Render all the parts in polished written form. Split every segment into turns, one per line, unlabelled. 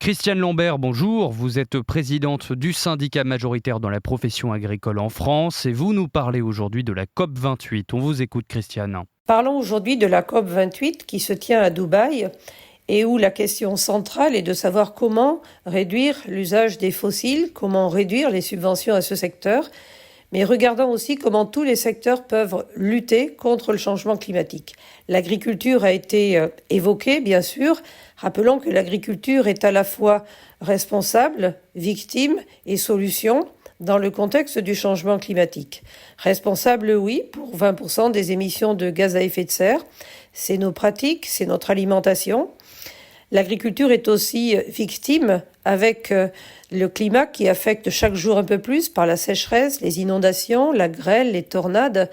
Christiane Lambert, bonjour. Vous êtes présidente du syndicat majoritaire dans la profession agricole en France et vous nous parlez aujourd'hui de la COP28. On vous écoute, Christiane.
Parlons aujourd'hui de la COP28 qui se tient à Dubaï et où la question centrale est de savoir comment réduire l'usage des fossiles, comment réduire les subventions à ce secteur, mais regardons aussi comment tous les secteurs peuvent lutter contre le changement climatique. L'agriculture a été évoquée, bien sûr. Rappelons que l'agriculture est à la fois responsable, victime et solution dans le contexte du changement climatique. Responsable, oui, pour 20% des émissions de gaz à effet de serre. C'est nos pratiques, c'est notre alimentation. L'agriculture est aussi victime avec le climat qui affecte chaque jour un peu plus par la sécheresse, les inondations, la grêle, les tornades.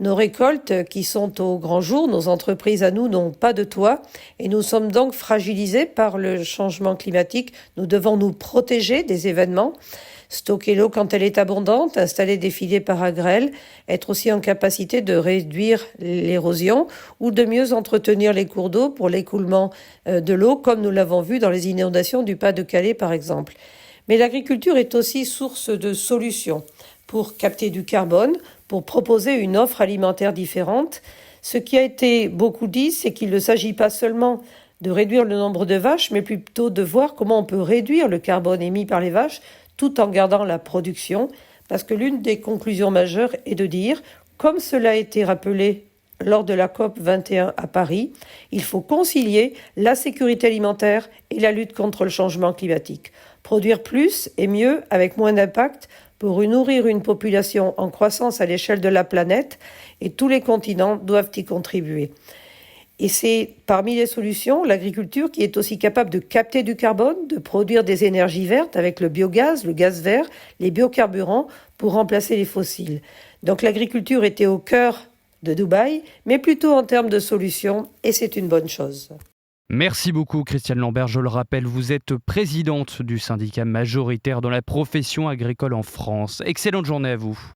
Nos récoltes qui sont au grand jour, nos entreprises à nous n'ont pas de toit et nous sommes donc fragilisés par le changement climatique. Nous devons nous protéger des événements, stocker l'eau quand elle est abondante, installer des filets para-grêle, être aussi en capacité de réduire l'érosion ou de mieux entretenir les cours d'eau pour l'écoulement de l'eau, comme nous l'avons vu dans les inondations du Pas-de-Calais par exemple. Mais l'agriculture est aussi source de solutions pour capter du carbone, pour proposer une offre alimentaire différente. Ce qui a été beaucoup dit, c'est qu'il ne s'agit pas seulement de réduire le nombre de vaches, mais plutôt de voir comment on peut réduire le carbone émis par les vaches tout en gardant la production, parce que l'une des conclusions majeures est de dire, comme cela a été rappelé lors de la COP 21 à Paris, il faut concilier la sécurité alimentaire et la lutte contre le changement climatique. Produire plus et mieux avec moins d'impact pour nourrir une population en croissance à l'échelle de la planète, et tous les continents doivent y contribuer. Et c'est parmi les solutions l'agriculture qui est aussi capable de capter du carbone, de produire des énergies vertes avec le biogaz, le gaz vert, les biocarburants pour remplacer les fossiles. Donc l'agriculture était au cœur de Dubaï, mais plutôt en termes de solutions, et c'est une bonne chose.
Merci beaucoup, Christiane Lambert. Je le rappelle, vous êtes présidente du syndicat majoritaire dans la profession agricole en France. Excellente journée à vous.